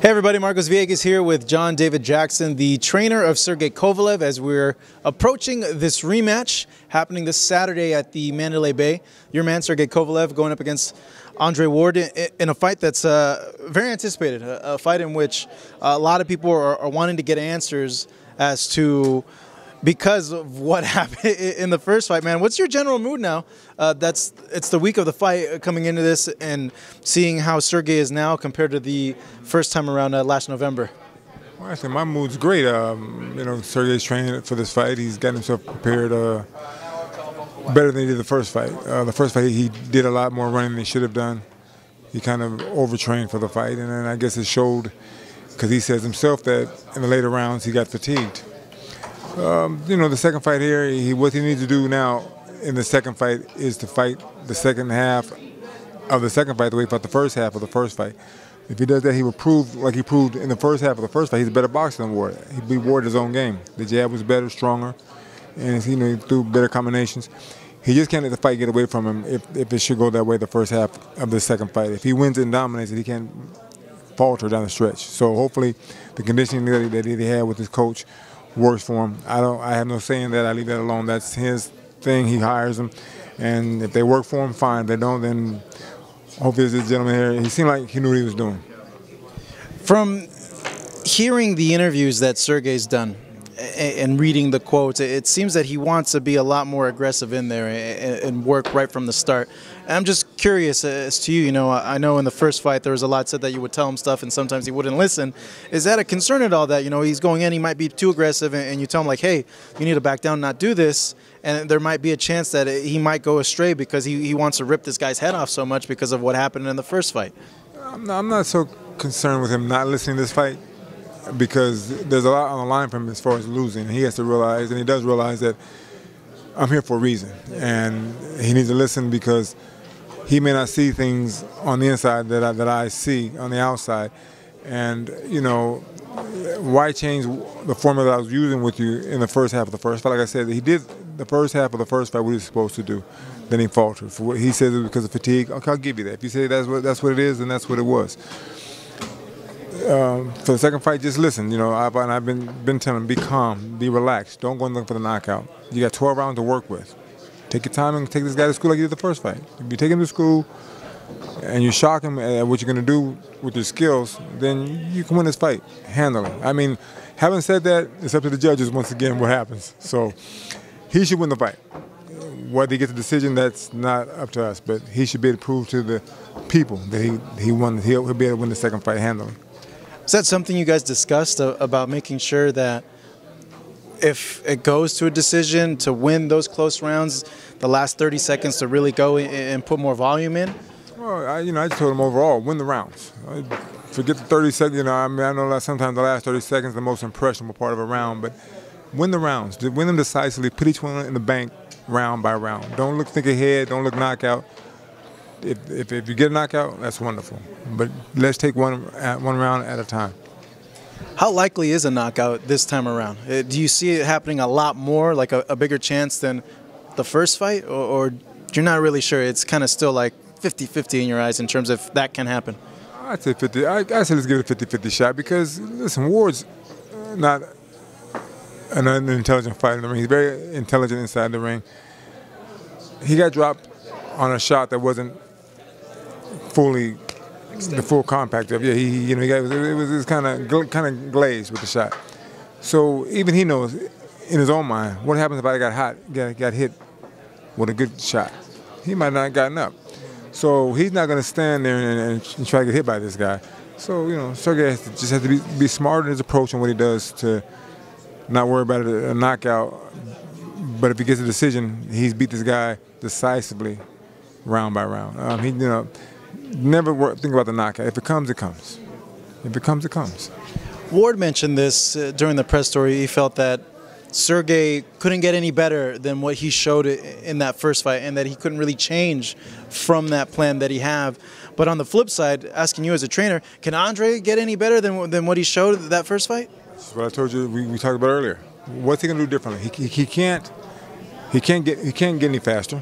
Hey everybody, Marcos Villegas here with John David Jackson, the trainer of Sergey Kovalev, as we're approaching this rematch happening this Saturday at the Mandalay Bay. Your man, Sergey Kovalev, going up against Andre Ward in a fight that's very anticipated, a fight in which a lot of people are wanting to get answers as to, because of what happened in the first fight, man. What's your general mood now? It's the week of the fight coming into this and seeing how Sergey is now compared to the first time around last November. Well, actually, my mood's great. Sergey's training for this fight. He's gotten himself prepared better than he did the first fight. The first fight, he did a lot more running than he should have done. He kind of overtrained for the fight, and then I guess it showed because he says himself that in the later rounds he got fatigued. The second fight here, what he needs to do now in the second fight is to fight the second half of the second fight the way he fought the first half of the first fight. If he does that, he will prove, like he proved in the first half of the first fight, he's a better boxer than Ward. He beat Ward his own game. The jab was better, stronger, and he threw better combinations. He just can't let the fight get away from him if it should go that way the first half of the second fight. If he wins it and dominates it, he can't falter down the stretch. So hopefully the conditioning that he had with his coach works for him. I have no say in that. I leave that alone. That's his thing. He hires them, and if they work for him, fine. If they don't, then hopefully this gentleman here, he seemed like he knew what he was doing. From hearing the interviews that Sergey's done and reading the quotes, it seems that he wants to be a lot more aggressive in there and work right from the start. And I'm just curious as to you, I know in the first fight there was a lot said that you would tell him stuff and sometimes he wouldn't listen. Is that a concern at all that, he's going in, he might be too aggressive and you tell him like, hey, you need to back down, not do this, and there might be a chance that he might go astray because he wants to rip this guy's head off so much because of what happened in the first fight? I'm not so concerned with him not listening to this fight, because there's a lot on the line for him as far as losing. He has to realize, and he does realize, that I'm here for a reason. And he needs to listen because he may not see things on the inside that I see on the outside. And, why change the formula that I was using with you in the first half of the first fight? Like I said, he did the first half of the first fight what he was supposed to do. Then he faltered. For what he says it was because of fatigue. Okay, I'll give you that. If you say that's what it is, then that's what it was. For the second fight, just listen. I've been telling him, be calm, be relaxed. Don't go and look for the knockout. You got 12 rounds to work with. Take your time and take this guy to school like you did the first fight. If you take him to school and you shock him at what you're going to do with your skills, then you can win this fight handily. I mean, having said that, it's up to the judges once again what happens. So he should win the fight. Whether he gets a decision, that's not up to us. But he should be able to prove to the people that he won. He'll be able to win the second fight handily. Is that something you guys discussed about making sure that if it goes to a decision, to win those close rounds, the last 30 seconds to really go and put more volume in? Well, I just told him overall, win the rounds. Forget the 30 seconds. I know that sometimes the last 30 seconds is the most impressionable part of a round, but win the rounds. Win them decisively. Put each one in the bank round by round. Don't think ahead. Don't look knockout. If you get a knockout, that's wonderful. But let's take one round at a time. How likely is a knockout this time around? Do you see it happening a lot more, like a bigger chance than the first fight? Or you're not really sure? It's kind of still like 50-50 in your eyes in terms of that can happen? I'd say 50. I say let's give it a 50-50 shot because, listen, Ward's not an unintelligent fighter in the ring. He's very intelligent inside the ring. He got dropped on a shot that wasn't fully the full compact of. Yeah, it was kind of glazed with the shot. So even he knows in his own mind what happens if I got hit with a good shot. He might not have gotten up. So he's not going to stand there and try to get hit by this guy. So Sergey just has to be smart in his approach and what he does to not worry about a knockout. But if he gets a decision, he's beat this guy decisively, round by round. He never think about the knockout. If it comes, it comes. If it comes, it comes. Ward mentioned this during the press story. He felt that Sergey couldn't get any better than what he showed in that first fight and that he couldn't really change from that plan that he had. But on the flip side, asking you as a trainer, can Andre get any better than what he showed that first fight? That's what I told you we talked about earlier. What's he going to do differently? He can't get any faster.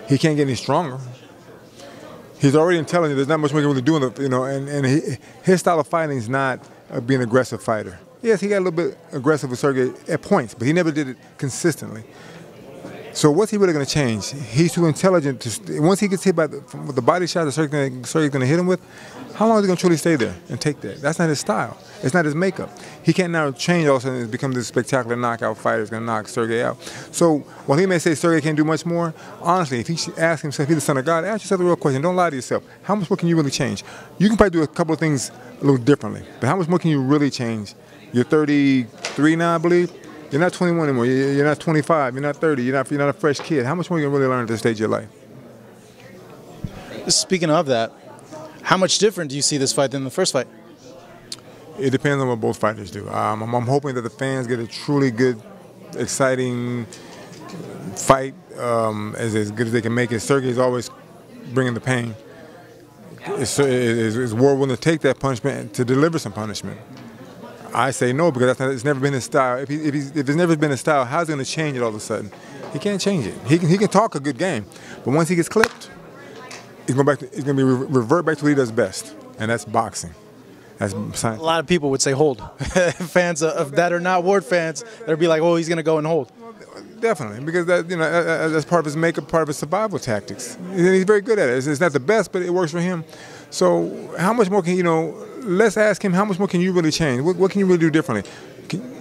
He can't get any stronger. He's already intelligent. There's not much more he can really do in the, and his style of fighting is not being an aggressive fighter. Yes, he got a little bit aggressive with Sergey at points, but he never did it consistently. So what's he really going to change? He's too intelligent to. Once he gets hit with the body shot that Sergey's going to hit him with, how long is he going to truly stay there and take that? That's not his style. It's not his makeup. He can't now change all of a sudden and become this spectacular knockout fighter that's going to knock Sergey out. So while he may say Sergey can't do much more, honestly, if he should ask himself, he's the son of God, ask yourself the real question. Don't lie to yourself. How much more can you really change? You can probably do a couple of things a little differently, but how much more can you really change? You're 33 now, I believe. You're not 21 anymore. You're not 25. You're not 30. You're not a fresh kid. How much more are you going to really learn at this stage of your life? Speaking of that, how much different do you see this fight than the first fight? It depends on what both fighters do. I'm hoping that the fans get a truly good, exciting fight, as good as they can make it. Sergey's always bringing the pain. Is Ward willing to take that punishment to deliver some punishment? I say no, because it's never been his style. If it's never been his style, how's he going to change it all of a sudden? He can't change it. He can talk a good game, but once he gets clipped, he's going to be revert back to what he does best, and that's boxing. That's science. A lot of people would say hold. Fans of that are not Ward fans, they'd be like, oh, he's going to go and hold. Definitely, because that's part of his makeup, part of his survival tactics. And he's very good at it. It's not the best, but it works for him. So how much more can let's ask him, how much more can you really change? What can you really do differently?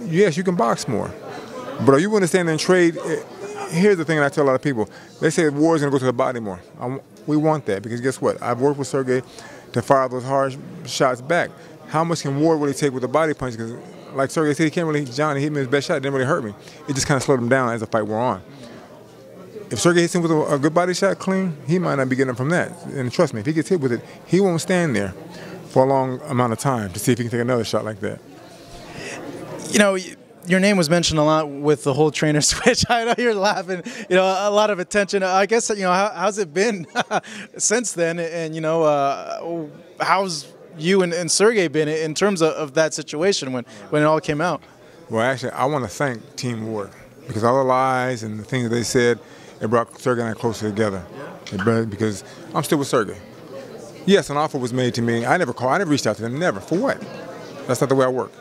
Yes, you can box more, but are you willing to stand there and trade? Here's the thing that I tell a lot of people. They say Ward's going to go to the body more. We want that, because guess what? I've worked with Sergey to fire those hard shots back. How much can Ward really take with the body punch? Because like Sergey said, he can't really, John, he hit me his best shot. It didn't really hurt me. It just kind of slowed him down as the fight wore on. If Sergey hits him with a good body shot clean, he might not be getting him from that. And trust me, if he gets hit with it, he won't stand there for a long amount of time to see if he can take another shot like that. Your name was mentioned a lot with the whole trainer switch. I know you're laughing. A lot of attention. I guess how's it been since then? And how's you and Sergey been in terms of that situation when it all came out? Well, actually, I want to thank Team Ward, because all the lies and the things that they said, it brought Sergey and I closer together. Because I'm still with Sergey. Yes, an offer was made to me. I never reached out to them. Never. For what? That's not the way I work.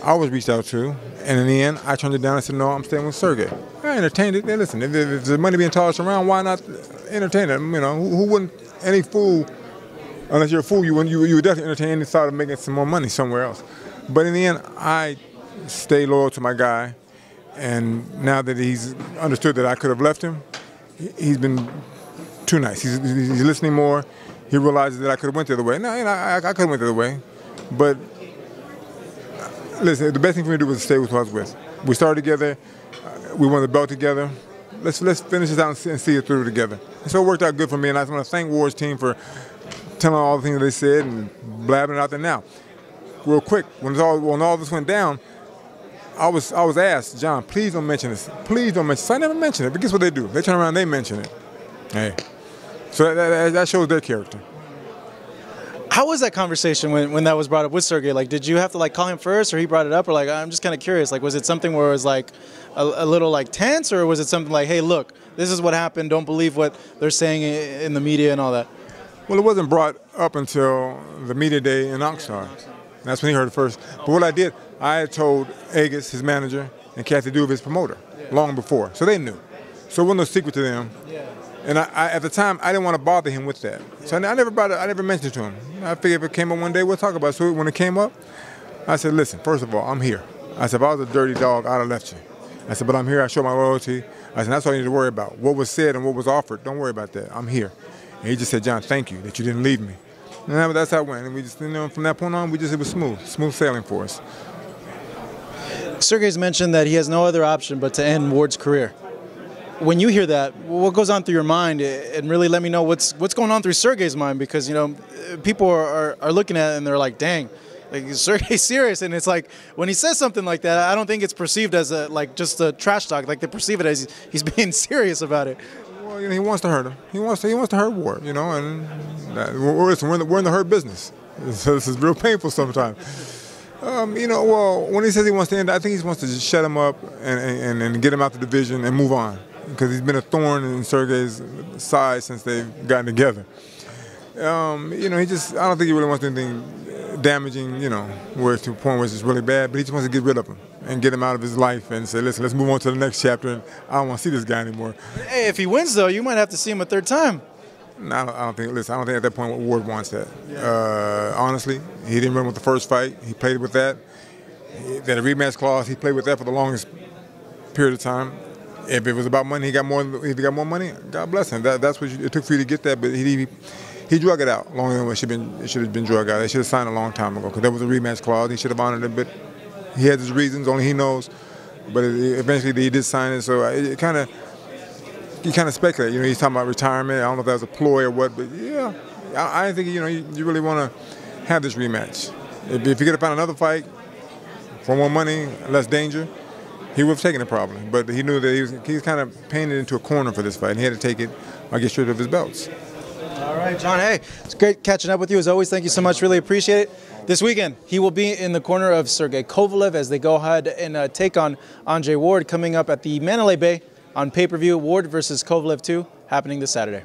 I was reached out to, and in the end, I turned it down and said, no, I'm staying with Sergey. I entertained it. Hey, listen, if there's money being tossed around, why not entertain it? Who wouldn't? Any fool, unless you're a fool, you would definitely entertain any thought of making some more money somewhere else. But in the end, I stay loyal to my guy, and now that he's understood that I could have left him, he's been too nice. He's listening more. He realizes that I could have went the other way. No, I could have went the other way, but listen, the best thing for me to do was to stay with who I was with. We started together. We won the belt together. Let's finish this out and see it through together. And so it worked out good for me, and I want to thank Ward's team for telling all the things that they said and blabbing it out there now. Real quick, when all this went down, I was asked, John, please don't mention this. Please don't mention this. So I never mentioned it, but guess what they do? They turn around and they mention it. Hey. So that shows their character. How was that conversation when that was brought up with Sergey? Like, did you have to call him first, or he brought it up, or I'm just kind of curious. Was it something where it was a little tense, or was it something like, hey, look, this is what happened. Don't believe what they're saying in the media and all that? Well, it wasn't brought up until the media day in Oxnard. That's when he heard it first. But what I did, I had told Agus, his manager, and Kathy Duve, his promoter, long before, so they knew. So it wasn't no secret to them. Yeah. And I at the time, I didn't want to bother him with that. So I never mentioned it to him. I figured if it came up one day, we'll talk about it. So when it came up, I said, listen, first of all, I'm here. I said, if I was a dirty dog, I'd have left you. I said, but I'm here. I show my loyalty. I said, that's all you need to worry about. What was said and what was offered, don't worry about that. I'm here. And he just said, John, thank you that you didn't leave me. And that's how it went. And we just, from that point on, it was smooth sailing for us. Sergey's mentioned that he has no other option but to end Ward's career. When you hear that, what goes on through your mind? And really let me know what's going on through Sergey's mind, because people are looking at it and they're like, dang, Sergey's serious. And it's like, when he says something like that, I don't think it's perceived as just a trash talk. They perceive it as he's being serious about it. Well, he wants to hurt him. He wants to hurt Ward. And we're in the hurt business. So this is real painful sometimes. Well, when he says he wants to end, I think he wants to just shut him up and get him out the division and move on, because he's been a thorn in Sergey's side since they've gotten together. You know, I don't think he really wants anything damaging, you know, where it's to a point where it's really bad, but he just wants to get rid of him and get him out of his life and say, listen, let's move on to the next chapter, and I don't want to see this guy anymore. Hey, if he wins, though, you might have to see him a third time. No, I don't think at that point Ward wants that. Honestly, he didn't run with the first fight. He played with that. Then a rematch clause, he played with that for the longest period of time. If it was about money, if he got more money, God bless him. That's what it took for you to get that, but he drug it out longer than it should have been drug out. They should have signed a long time ago because there was a rematch clause. He should have honored it, but he had his reasons, only he knows. But eventually he did sign it, so you kind of speculate. You know, he's talking about retirement. I don't know if that was a ploy or what, but yeah, I think, you know, you really want to have this rematch. If you could have found another fight for more money, less danger, he would have taken it probably. But he knew that he was kind of painted into a corner for this fight, and he had to take it or get rid of his belts. All right, John, hey, it's great catching up with you as always. Thank you so much. Really appreciate it. This weekend, he will be in the corner of Sergey Kovalev as they go ahead and take on Andre Ward, coming up at the Mandalay Bay on pay-per-view. Ward versus Kovalev 2, happening this Saturday.